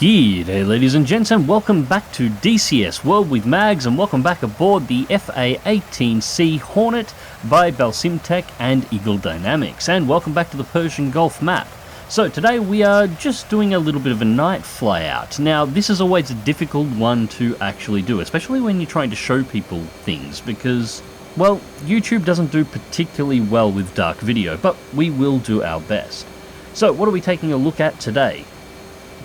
G'day ladies and gents, and welcome back to DCS World with Mags, and welcome back aboard the A-18C Hornet by Belsimtek and Eagle Dynamics, and welcome back to the Persian Gulf map. So today we are just doing a little bit of a night flyout. Now this is always a difficult one to actually do, especially when you're trying to show people things, because, well, YouTube doesn't do particularly well with dark video, but we will do our best. So what are we taking a look at today?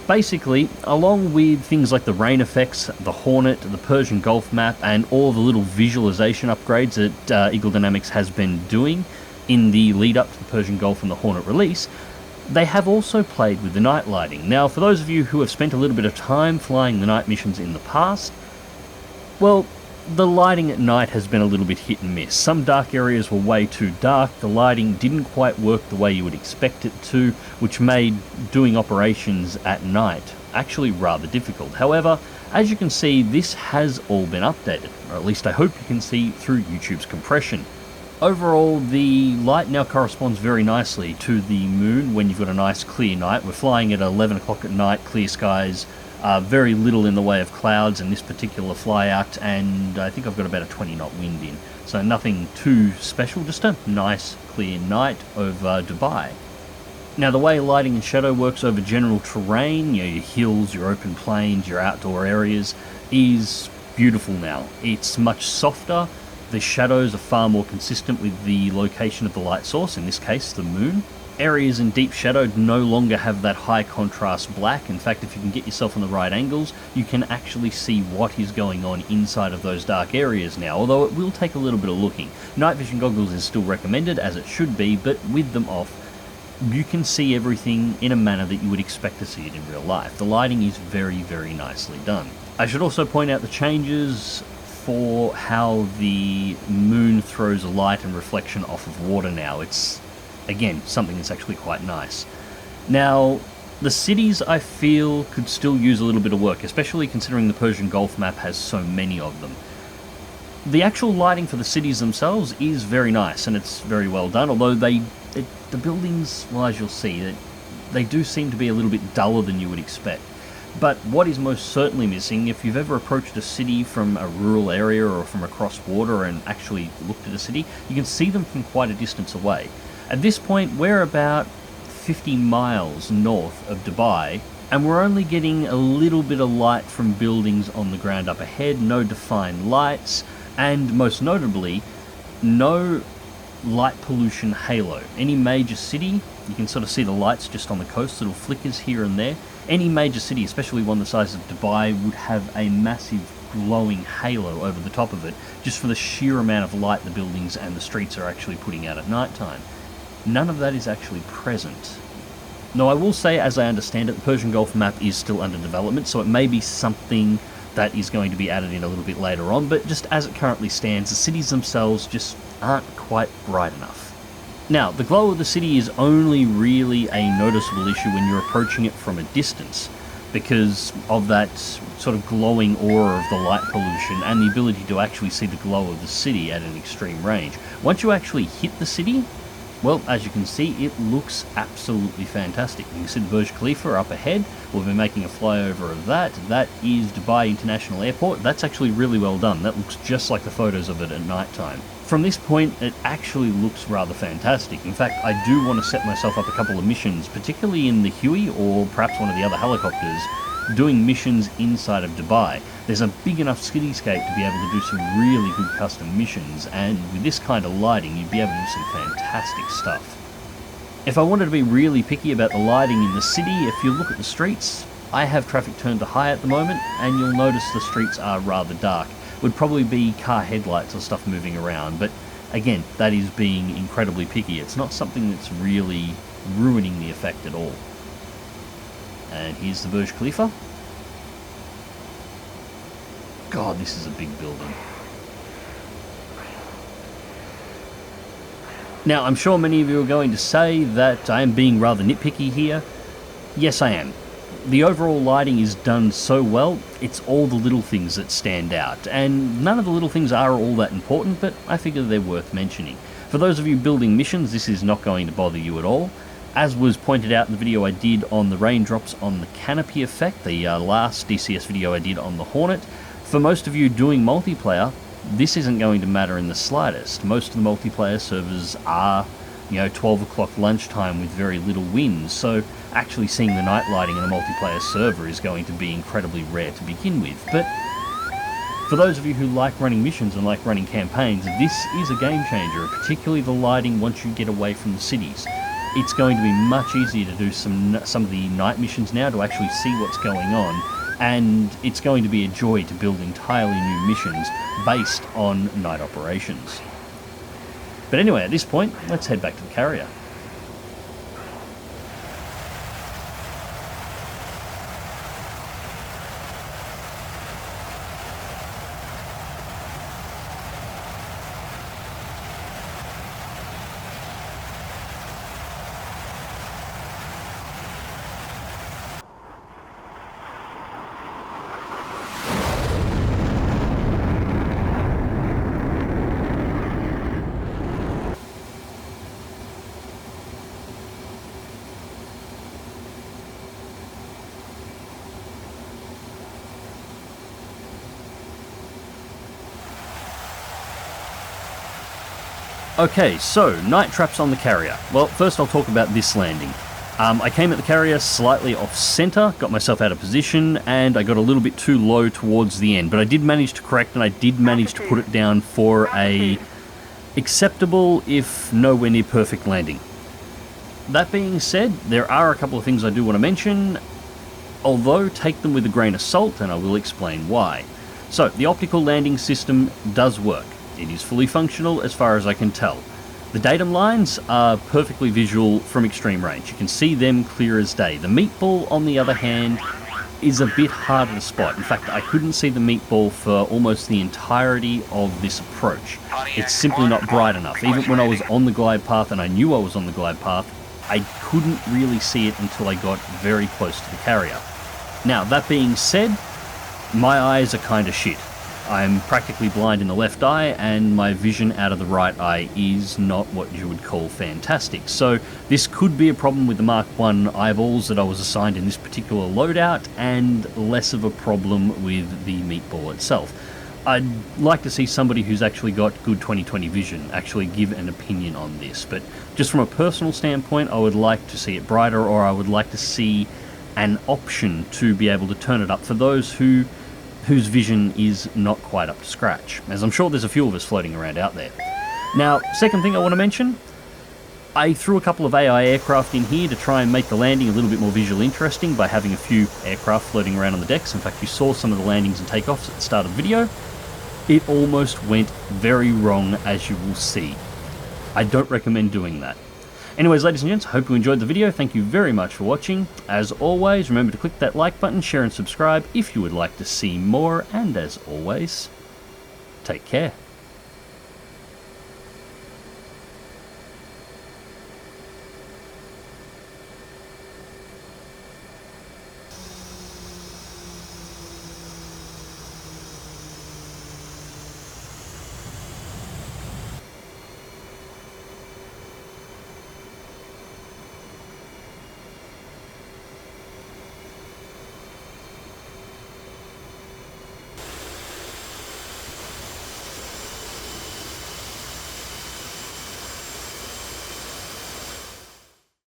Basically, along with things like the rain effects, the Hornet, the Persian Gulf map, and all the little visualization upgrades that Eagle Dynamics has been doing in the lead up to the Persian Gulf and the Hornet release, they have also played with the night lighting. Now, for those of you who have spent a little bit of time flying the night missions in the past, well, the lighting at night has been a little bit hit and miss. Some dark areas were way too dark, the lighting didn't quite work the way you would expect it to, which made doing operations at night actually rather difficult. However, as you can see, this has all been updated, or at least I hope you can see through YouTube's compression. Overall, the light now corresponds very nicely to the moon when you've got a nice clear night. We're flying at 11 o'clock at night, clear skies, very little in the way of clouds in this particular flyout, and I think I've got about a 20 knot wind in. So nothing too special, just a nice clear night over Dubai. Now the way lighting and shadow works over general terrain, you know, your hills, your open plains, your outdoor areas, is beautiful now. It's much softer, the shadows are far more consistent with the location of the light source, in this case the moon. Areas in deep shadow no longer have that high contrast black. In fact, if you can get yourself on the right angles, you can actually see what is going on inside of those dark areas now, although it will take a little bit of looking. Night vision goggles is still recommended, as it should be, but with them off, you can see everything in a manner that you would expect to see it in real life. The lighting is very, very nicely done. I should also point out the changes for how the moon throws a light and reflection off of water now. It's, again, something that's actually quite nice. Now, the cities I feel could still use a little bit of work, especially considering the Persian Gulf map has so many of them. The actual lighting for the cities themselves is very nice, and it's very well done, although the buildings, well, as you'll see, they do seem to be a little bit duller than you would expect. But what is most certainly missing, if you've ever approached a city from a rural area or from across water and actually looked at a city, you can see them from quite a distance away. At this point, we're about 50 miles north of Dubai, and we're only getting a little bit of light from buildings on the ground up ahead, no defined lights, and most notably, no light pollution halo. Any major city, you can sort of see the lights just on the coast, little flickers here and there. Any major city, especially one the size of Dubai, would have a massive glowing halo over the top of it, just for the sheer amount of light the buildings and the streets are actually putting out at night time. None of that is actually present. Now I will say, as I understand it, the Persian Gulf map is still under development, so it may be something that is going to be added in a little bit later on, but just as it currently stands, the cities themselves just aren't quite bright enough. Now, the glow of the city is only really a noticeable issue when you're approaching it from a distance, because of that sort of glowing aura of the light pollution and the ability to actually see the glow of the city at an extreme range. Once you actually hit the city, well, as you can see, it looks absolutely fantastic. You can see the Burj Khalifa up ahead. We'll be making a flyover of that. That is Dubai International Airport. That's actually really well done. That looks just like the photos of it at night time. From this point, it actually looks rather fantastic. In fact, I do want to set myself up a couple of missions, particularly in the Huey or perhaps one of the other helicopters, doing missions inside of Dubai. There's a big enough cityscape to be able to do some really good custom missions, and with this kind of lighting, you'd be able to do some fantastic stuff. If I wanted to be really picky about the lighting in the city, if you look at the streets, I have traffic turned to high at the moment, and you'll notice the streets are rather dark. Would probably be car headlights or stuff moving around, but again, that is being incredibly picky. It's not something that's really ruining the effect at all. And here's the Burj Khalifa. God, this is a big building. Now, I'm sure many of you are going to say that I am being rather nitpicky here. Yes, I am. The overall lighting is done so well, it's all the little things that stand out, and none of the little things are all that important, but I figure they're worth mentioning. For those of you building missions, this is not going to bother you at all. As was pointed out in the video I did on the raindrops on the canopy effect, the last DCS video I did on the Hornet, for most of you doing multiplayer, this isn't going to matter in the slightest. Most of the multiplayer servers are, 12 o'clock lunchtime with very little wind, so actually seeing the night lighting in a multiplayer server is going to be incredibly rare to begin with. But for those of you who like running missions and like running campaigns, this is a game changer, particularly the lighting once you get away from the cities. It's going to be much easier to do some of the night missions now, to actually see what's going on, and it's going to be a joy to build entirely new missions based on night operations. But anyway, at this point, let's head back to the carrier. Okay, so night traps on the carrier. Well, first I'll talk about this landing. I came at the carrier slightly off center, got myself out of position, and I got a little bit too low towards the end, but I did manage to correct, and I did manage to put it down for a acceptable, if nowhere near perfect landing. That being said, there are a couple of things I do want to mention, although take them with a grain of salt, and I will explain why. So, the optical landing system does work. It is fully functional as far as I can tell. The datum lines are perfectly visual from extreme range. You can see them clear as day. The meatball, on the other hand, is a bit harder to spot. In fact, I couldn't see the meatball for almost the entirety of this approach. It's simply not bright enough. Even when I was on the glide path, and I knew I was on the glide path, I couldn't really see it until I got very close to the carrier. Now, that being said, my eyes are kind of shit. I'm practically blind in the left eye, and my vision out of the right eye is not what you would call fantastic. So this could be a problem with the Mark I eyeballs that I was assigned in this particular loadout, and less of a problem with the meatball itself. I'd like to see somebody who's actually got good 20/20 vision actually give an opinion on this, but just from a personal standpoint, I would like to see it brighter, or I would like to see an option to be able to turn it up for those whose vision is not quite up to scratch, as I'm sure there's a few of us floating around out there. Now, second thing I want to mention, I threw a couple of AI aircraft in here to try and make the landing a little bit more visually interesting by having a few aircraft floating around on the decks. In fact, you saw some of the landings and takeoffs at the start of the video. It almost went very wrong, as you will see. I don't recommend doing that. Anyways, ladies and gents, I hope you enjoyed the video. Thank you very much for watching. As always, remember to click that like button, share and subscribe if you would like to see more. And as always, take care.